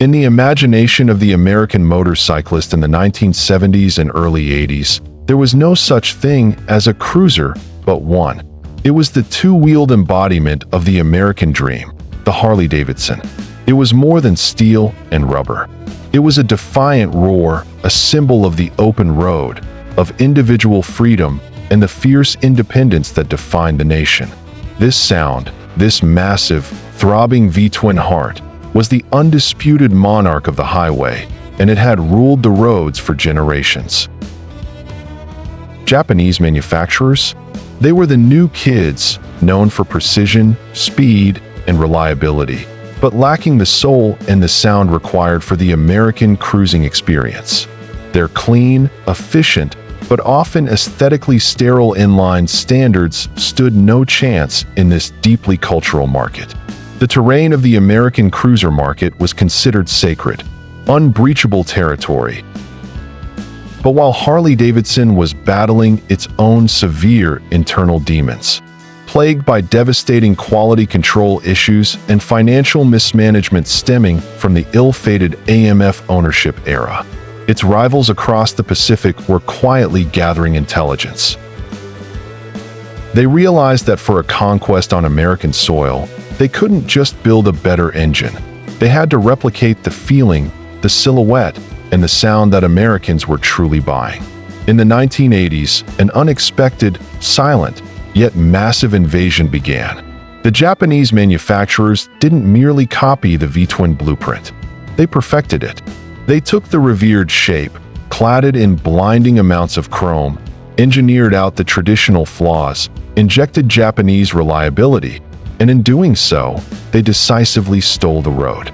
In the imagination of the American motorcyclist in the 1970s and early 80s, there was no such thing as a cruiser, but one. It was the two-wheeled embodiment of the American dream, the Harley-Davidson. It was more than steel and rubber. It was a defiant roar, a symbol of the open road, of individual freedom, and the fierce independence that defined the nation. This sound, this massive, throbbing V-twin heart, was the undisputed monarch of the highway, and it had ruled the roads for generations. Japanese manufacturers? They were the new kids, known for precision, speed, and reliability, but lacking the soul and the sound required for the American cruising experience. Their clean, efficient, but often aesthetically sterile inline standards stood no chance in this deeply cultural market. The terrain of the American cruiser market was considered sacred, unbreachable territory. But while Harley-Davidson was battling its own severe internal demons, plagued by devastating quality control issues and financial mismanagement stemming from the ill-fated AMF ownership era, its rivals across the Pacific were quietly gathering intelligence. They realized that for a conquest on American soil, they couldn't just build a better engine. They had to replicate the feeling, the silhouette, and the sound that Americans were truly buying. In the 1980s, an unexpected, silent, yet massive invasion began. The Japanese manufacturers didn't merely copy the V-twin blueprint. They perfected it. They took the revered shape, clad it in blinding amounts of chrome, engineered out the traditional flaws, injected Japanese reliability, and in doing so, they decisively stole the road.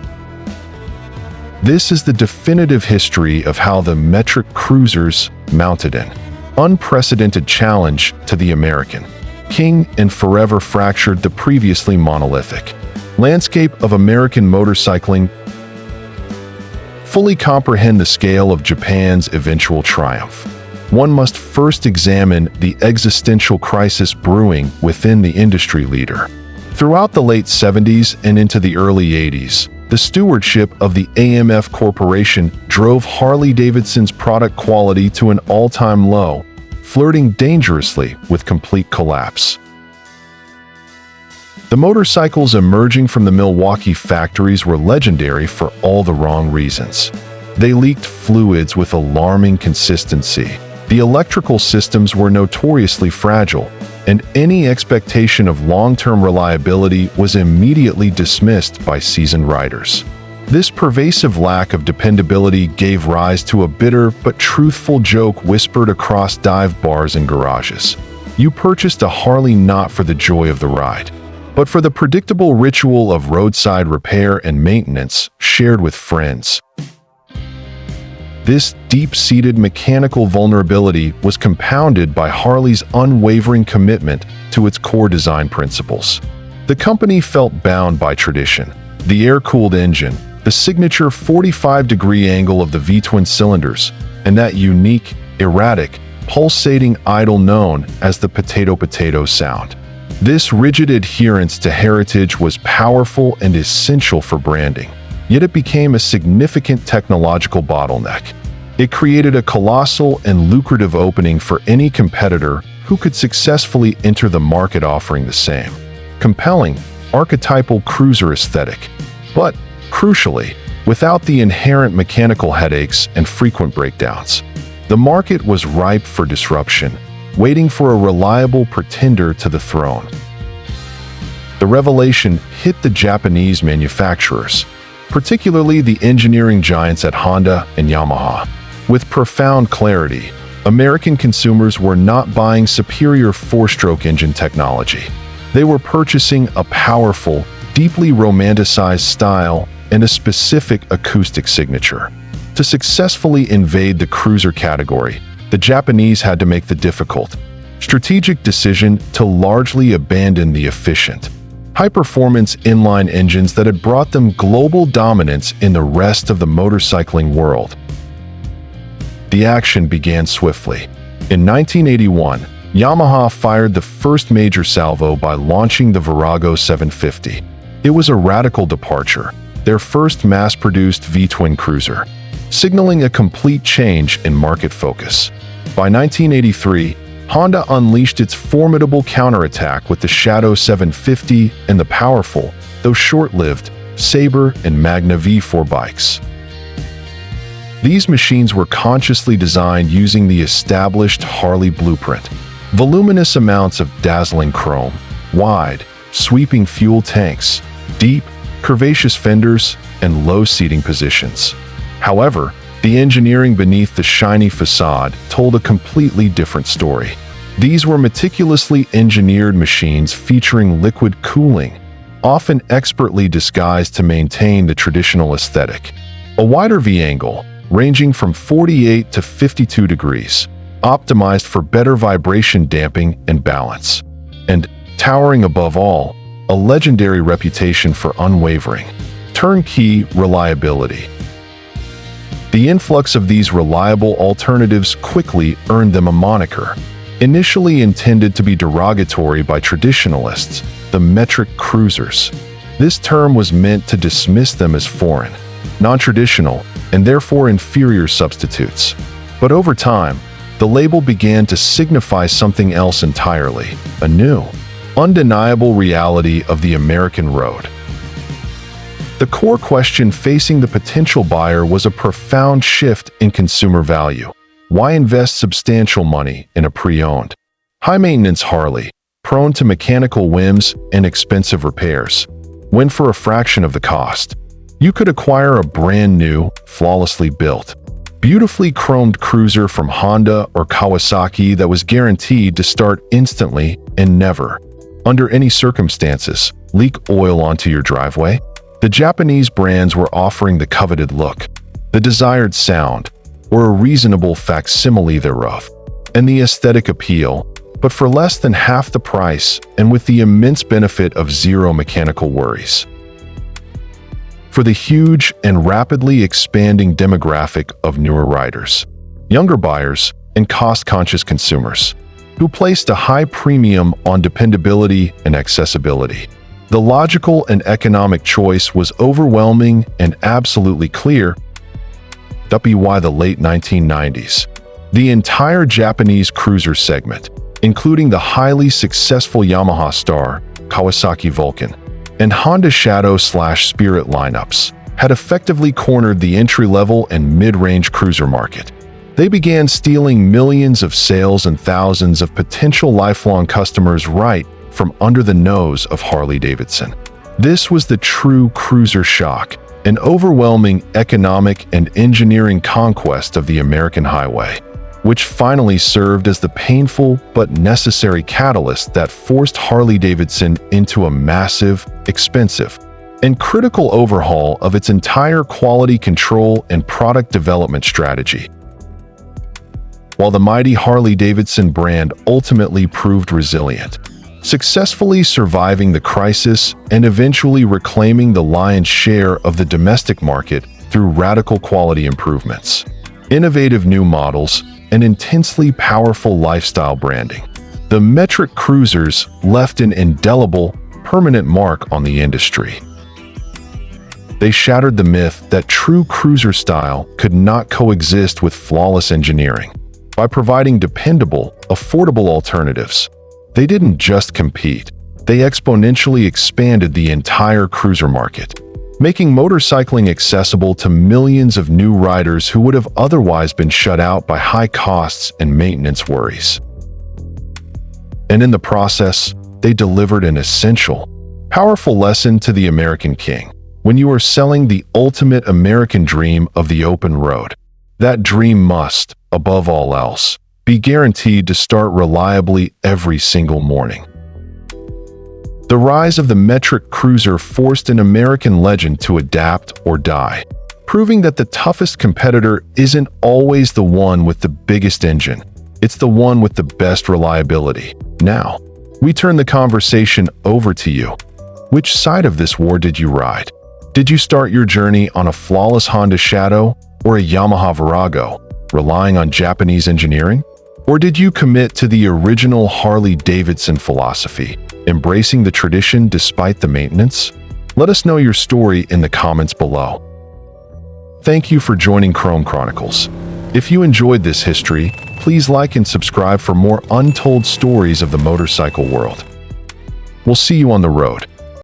This is the definitive history of how the metric cruisers mounted an unprecedented challenge to the American king and forever fractured the previously monolithic landscape of American motorcycling. Fully comprehend the scale of Japan's eventual triumph, one must first examine the existential crisis brewing within the industry leader. Throughout the late 70s and into the early 80s, the stewardship of the AMF Corporation drove Harley-Davidson's product quality to an all-time low, flirting dangerously with complete collapse. The motorcycles emerging from the Milwaukee factories were legendary for all the wrong reasons. They leaked fluids with alarming consistency. The electrical systems were notoriously fragile, and any expectation of long-term reliability was immediately dismissed by seasoned riders. This pervasive lack of dependability gave rise to a bitter but truthful joke whispered across dive bars and garages. You purchased a Harley not for the joy of the ride, but for the predictable ritual of roadside repair and maintenance shared with friends. This deep-seated mechanical vulnerability was compounded by Harley's unwavering commitment to its core design principles. The company felt bound by tradition. The air-cooled engine, the signature 45-degree angle of the V-twin cylinders, and that unique, erratic, pulsating idle known as the potato-potato sound. This rigid adherence to heritage was powerful and essential for branding. Yet it became a significant technological bottleneck. It created a colossal and lucrative opening for any competitor who could successfully enter the market offering the same compelling, archetypal cruiser aesthetic, but, crucially, without the inherent mechanical headaches and frequent breakdowns. The market was ripe for disruption, waiting for a reliable pretender to the throne. The revelation hit the Japanese manufacturers, particularly the engineering giants at Honda and Yamaha. With profound clarity, American consumers were not buying superior four-stroke engine technology. They were purchasing a powerful, deeply romanticized style and a specific acoustic signature. To successfully invade the cruiser category, the Japanese had to make the difficult, strategic decision to largely abandon the efficient, high-performance inline engines that had brought them global dominance in the rest of the motorcycling world. the action began swiftly. In 1981, Yamaha fired the first major salvo by launching the Virago 750. It was a radical departure, their first mass-produced V-twin cruiser, signaling a complete change in market focus. By 1983, Honda unleashed its formidable counterattack with the Shadow 750 and the powerful, though short-lived, Sabre and Magna V4 bikes. These machines were consciously designed using the established Harley blueprint. Voluminous amounts of dazzling chrome, wide, sweeping fuel tanks, deep, curvaceous fenders, and low seating positions. However, the engineering beneath the shiny facade told a completely different story. These were meticulously engineered machines featuring liquid cooling, often expertly disguised to maintain the traditional aesthetic. A wider V-angle, ranging from 48 to 52 degrees, optimized for better vibration damping and balance. And, towering above all, a legendary reputation for unwavering, turnkey reliability. The influx of these reliable alternatives quickly earned them a moniker, initially intended to be derogatory by traditionalists, the metric cruisers. This term was meant to dismiss them as foreign, non-traditional, and therefore inferior substitutes. But over time, the label began to signify something else entirely, a new, undeniable reality of the American road. The core question facing the potential buyer was a profound shift in consumer value. Why invest substantial money in a pre-owned, high-maintenance Harley, prone to mechanical whims and expensive repairs, when for a fraction of the cost, you could acquire a brand new, flawlessly built, beautifully chromed cruiser from Honda or Kawasaki that was guaranteed to start instantly and never, under any circumstances, leak oil onto your driveway? The Japanese brands were offering the coveted look, the desired sound, or a reasonable facsimile thereof, and the aesthetic appeal, but for less than half the price and with the immense benefit of zero mechanical worries. For the huge and rapidly expanding demographic of newer riders, younger buyers, and cost-conscious consumers, who placed a high premium on dependability and accessibility, the logical and economic choice was overwhelming and absolutely clear. By the late 1990s, the entire Japanese cruiser segment, including the highly successful Yamaha Star, Kawasaki Vulcan, and Honda Shadow/Spirit lineups, had effectively cornered the entry-level and mid-range cruiser market. They began stealing millions of sales and thousands of potential lifelong customers right from under the nose of Harley-Davidson. This was the true cruiser shock, an overwhelming economic and engineering conquest of the American highway, which finally served as the painful but necessary catalyst that forced Harley-Davidson into a massive, expensive, and critical overhaul of its entire quality control and product development strategy. While the mighty Harley-Davidson brand ultimately proved resilient, successfully surviving the crisis and eventually reclaiming the lion's share of the domestic market through radical quality improvements, innovative new models, and intensely powerful lifestyle branding, the metric cruisers left an indelible, permanent mark on the industry. They shattered the myth that true cruiser style could not coexist with flawless engineering. By providing dependable, affordable alternatives, they didn't just compete, they exponentially expanded the entire cruiser market, making motorcycling accessible to millions of new riders who would have otherwise been shut out by high costs and maintenance worries. And in the process, they delivered an essential, powerful lesson to the American king. When you are selling the ultimate American dream of the open road, that dream must, above all else, be guaranteed to start reliably every single morning. The rise of the metric cruiser forced an American legend to adapt or die, proving that the toughest competitor isn't always the one with the biggest engine, it's the one with the best reliability. Now, we turn the conversation over to you. Which side of this war did you ride? Did you start your journey on a flawless Honda Shadow or a Yamaha Virago? relying on Japanese engineering? Or did you commit to the original Harley-Davidson philosophy, embracing the tradition despite the maintenance? Let us know your story in the comments below. Thank you for joining Chrome Chronicles. If you enjoyed this history, please like and subscribe for more untold stories of the motorcycle world. We'll see you on the road.